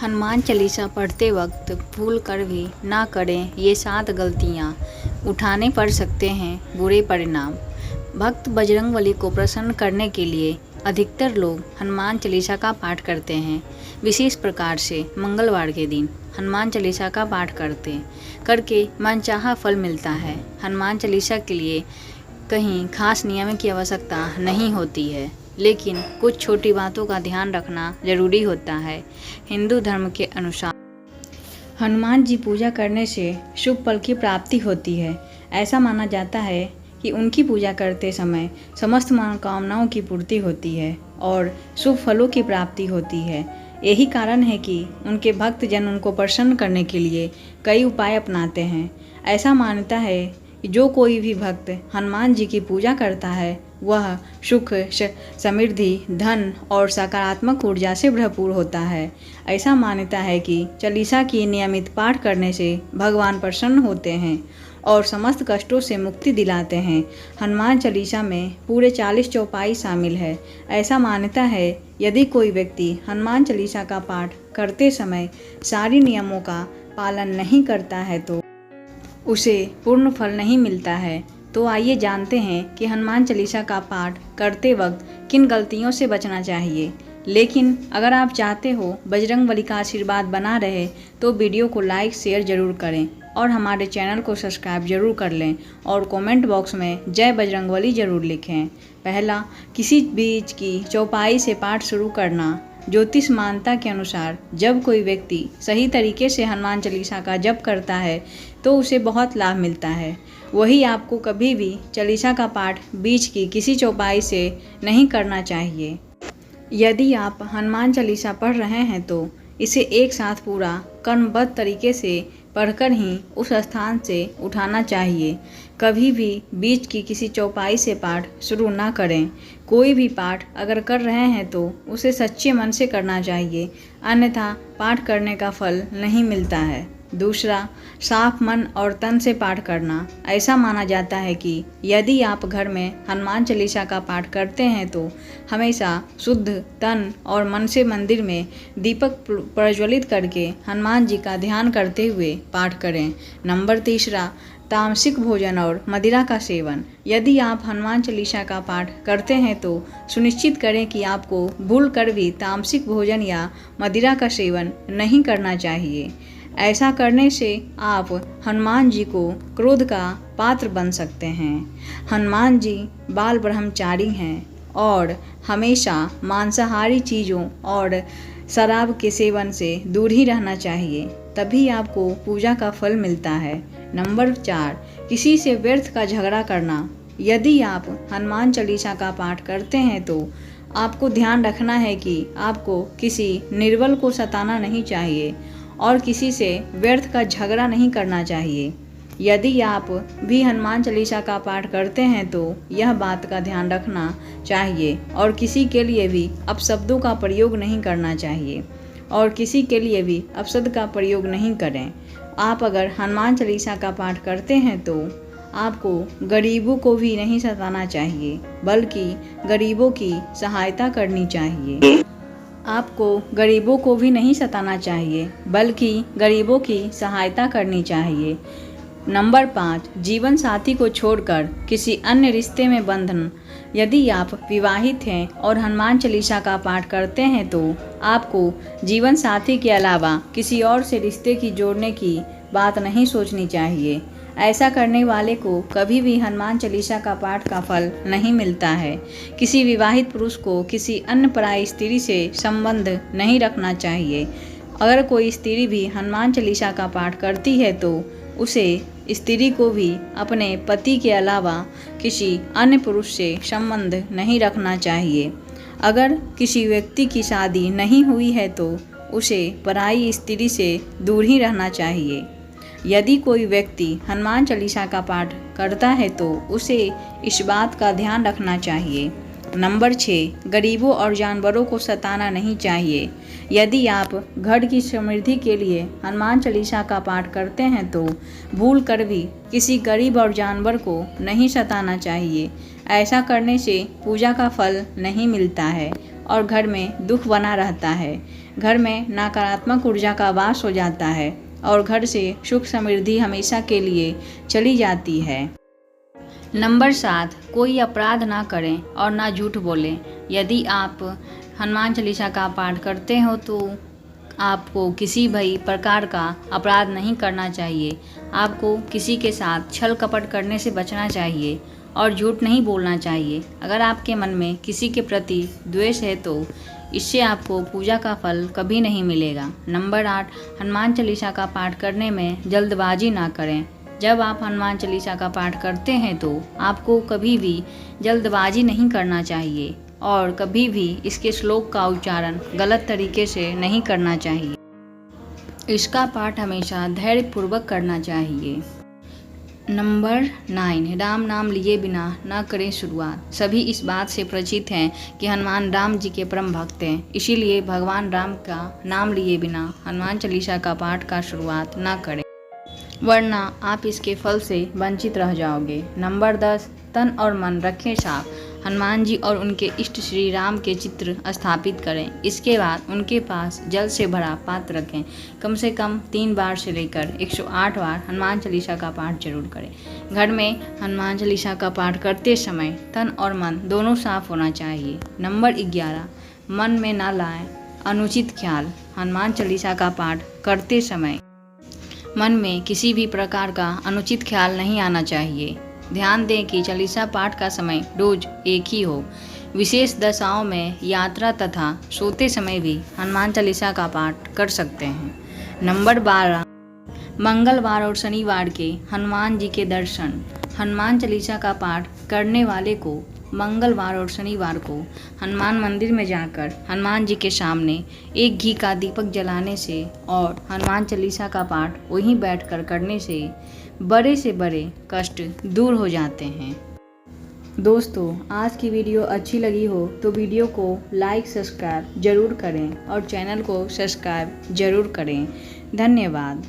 हनुमान चालीसा पढ़ते वक्त भूल कर भी ना करें ये 7 गलतियाँ, उठाने पड़ सकते हैं बुरे परिणाम। भक्त बजरंगबली को प्रसन्न करने के लिए अधिकतर लोग हनुमान चालीसा का पाठ करते हैं। विशेष प्रकार से मंगलवार के दिन हनुमान चालीसा का पाठ करके मनचाहा फल मिलता है। हनुमान चालीसा के लिए कहीं खास नियम की आवश्यकता नहीं होती है, लेकिन कुछ छोटी बातों का ध्यान रखना जरूरी होता है। हिंदू धर्म के अनुसार हनुमान जी पूजा करने से शुभ फल की प्राप्ति होती है। ऐसा माना जाता है कि उनकी पूजा करते समय समस्त मनोकामनाओं की पूर्ति होती है और शुभ फलों की प्राप्ति होती है। यही कारण है कि उनके भक्त जन उनको प्रसन्न करने के लिए कई उपाय अपनाते हैं। ऐसा मान्यता है कि जो कोई भी भक्त हनुमान जी की पूजा करता है वह सुख, समृद्धि, धन और सकारात्मक ऊर्जा से भरपूर होता है। ऐसा मान्यता है कि चालीसा की नियमित पाठ करने से भगवान प्रसन्न होते हैं और समस्त कष्टों से मुक्ति दिलाते हैं। हनुमान चालीसा में पूरे 40 चौपाई शामिल है। ऐसा मान्यता है यदि कोई व्यक्ति हनुमान चालीसा का पाठ करते समय सारी नियमों का पालन नहीं करता है तो उसे पूर्ण फल नहीं मिलता है। तो आइए जानते हैं कि हनुमान चालीसा का पाठ करते वक्त किन गलतियों से बचना चाहिए। लेकिन अगर आप चाहते हो बजरंगबली का आशीर्वाद बना रहे तो वीडियो को लाइक शेयर ज़रूर करें और हमारे चैनल को सब्सक्राइब जरूर कर लें और कमेंट बॉक्स में जय बजरंगबली जरूर लिखें। पहला, किसी बीच की चौपाई से पाठ शुरू करना। ज्योतिष मान्यता के अनुसार जब कोई व्यक्ति सही तरीके से हनुमान चालीसा का जप करता है तो उसे बहुत लाभ मिलता है। वही आपको कभी भी चालीसा का पाठ बीच की किसी चौपाई से नहीं करना चाहिए। यदि आप हनुमान चालीसा पढ़ रहे हैं तो इसे एक साथ पूरा क्रमबद्ध तरीके से पढ़कर ही उस स्थान से उठाना चाहिए। कभी भी बीच की किसी चौपाई से पाठ शुरू ना करें। कोई भी पाठ अगर कर रहे हैं तो उसे सच्चे मन से करना चाहिए, अन्यथा पाठ करने का फल नहीं मिलता है। दूसरा, साफ मन और तन से पाठ करना। ऐसा माना जाता है कि यदि आप घर में हनुमान चालीसा का पाठ करते हैं तो हमेशा शुद्ध तन और मन से मंदिर में दीपक प्रज्वलित करके हनुमान जी का ध्यान करते हुए पाठ करें। नंबर तीसरा, तामसिक भोजन और मदिरा का सेवन। यदि आप हनुमान चालीसा का पाठ करते हैं तो सुनिश्चित करें कि आपको भूल कर भी तामसिक भोजन या मदिरा का सेवन नहीं करना चाहिए। ऐसा करने से आप हनुमान जी को क्रोध का पात्र बन सकते हैं। हनुमान जी बाल ब्रह्मचारी हैं और हमेशा मांसाहारी चीज़ों और शराब के सेवन से दूर ही रहना चाहिए, तभी आपको पूजा का फल मिलता है। नंबर 4, किसी से व्यर्थ का झगड़ा करना। यदि आप हनुमान चालीसा का पाठ करते हैं तो आपको ध्यान रखना है कि आपको किसी निर्बल को सताना नहीं चाहिए और किसी से व्यर्थ का झगड़ा नहीं करना चाहिए। यदि आप भी हनुमान चालीसा का पाठ करते हैं तो यह बात का ध्यान रखना चाहिए और किसी के लिए भी अपशब्दों का प्रयोग नहीं करना चाहिए और किसी के लिए भी अपशब्द का प्रयोग नहीं करें। आप अगर हनुमान चालीसा का पाठ करते हैं तो आपको गरीबों को भी नहीं सताना चाहिए, बल्कि गरीबों की सहायता करनी चाहिए। आपको गरीबों को भी नहीं सताना चाहिए, बल्कि गरीबों की सहायता करनी चाहिए। नंबर 5, जीवन साथी को छोड़कर किसी अन्य रिश्ते में बंधन। यदि आप विवाहित हैं और हनुमान चालीसा का पाठ करते हैं तो आपको जीवन साथी के अलावा किसी और से रिश्ते की जोड़ने की बात नहीं सोचनी चाहिए। ऐसा करने वाले को कभी भी हनुमान चालीसा का पाठ का फल नहीं मिलता है। किसी विवाहित पुरुष को किसी अन्य पराई स्त्री से संबंध नहीं रखना चाहिए। अगर कोई स्त्री भी हनुमान चालीसा का पाठ करती है तो उसे स्त्री को भी अपने पति के अलावा किसी अन्य पुरुष से संबंध नहीं रखना चाहिए। अगर किसी व्यक्ति की शादी नहीं हुई है तो उसे पराई स्त्री से दूर ही रहना चाहिए। यदि कोई व्यक्ति हनुमान चालीसा का पाठ करता है तो उसे इस बात का ध्यान रखना चाहिए। नंबर 6, गरीबों और जानवरों को सताना नहीं चाहिए। यदि आप घर की समृद्धि के लिए हनुमान चालीसा का पाठ करते हैं तो भूल कर भी किसी गरीब और जानवर को नहीं सताना चाहिए। ऐसा करने से पूजा का फल नहीं मिलता है और घर में दुख बना रहता है। घर में नकारात्मक ऊर्जा का वास हो जाता है और घर से सुख समृद्धि हमेशा के लिए चली जाती है। नंबर 7, कोई अपराध ना करें और ना झूठ बोलें। यदि आप हनुमान चालीसा का पाठ करते हो तो आपको किसी भी प्रकार का अपराध नहीं करना चाहिए। आपको किसी के साथ छल कपट करने से बचना चाहिए और झूठ नहीं बोलना चाहिए। अगर आपके मन में किसी के प्रति द्वेष है तो इससे आपको पूजा का फल कभी नहीं मिलेगा। नंबर 8, हनुमान चालीसा का पाठ करने में जल्दबाजी ना करें। जब आप हनुमान चालीसा का पाठ करते हैं तो आपको कभी भी जल्दबाजी नहीं करना चाहिए और कभी भी इसके श्लोक का उच्चारण गलत तरीके से नहीं करना चाहिए। इसका पाठ हमेशा धैर्यपूर्वक करना चाहिए। नंबर 9, राम नाम लिए बिना न करें शुरुआत। सभी इस बात से परिचित हैं कि हनुमान राम जी के परम भक्त हैं, इसीलिए भगवान राम का नाम लिए बिना हनुमान चालीसा का पाठ का शुरुआत न करें, वरना आप इसके फल से वंचित रह जाओगे। नंबर 10, तन और मन रखें साफ। हनुमान जी और उनके इष्ट श्री राम के चित्र स्थापित करें। इसके बाद उनके पास जल से भरा पात्र रखें। कम से कम 3 बार से लेकर 108 बार हनुमान चालीसा का पाठ जरूर करें। घर में हनुमान चालीसा का पाठ करते समय तन और मन दोनों साफ होना चाहिए। नंबर 11, मन में ना लाएं अनुचित ख्याल। हनुमान चालीसा का पाठ करते समय मन में किसी भी प्रकार का अनुचित ख्याल नहीं आना चाहिए। ध्यान दें कि चालीसा पाठ का समय रोज एक ही हो। विशेष दशाओं में यात्रा तथा सोते समय भी हनुमान चालीसा का पाठ कर सकते हैं। नंबर 12, मंगलवार और शनिवार के हनुमान जी के दर्शन। हनुमान चालीसा का पाठ करने वाले को मंगलवार और शनिवार को हनुमान मंदिर में जाकर हनुमान जी के सामने एक घी का दीपक जलाने से और हनुमान चालीसा का पाठ वहीं बैठकर करने से बड़े कष्ट दूर हो जाते हैं। दोस्तों, आज की वीडियो अच्छी लगी हो तो वीडियो को लाइक सब्सक्राइब जरूर करें और चैनल को सब्सक्राइब जरूर करें। धन्यवाद।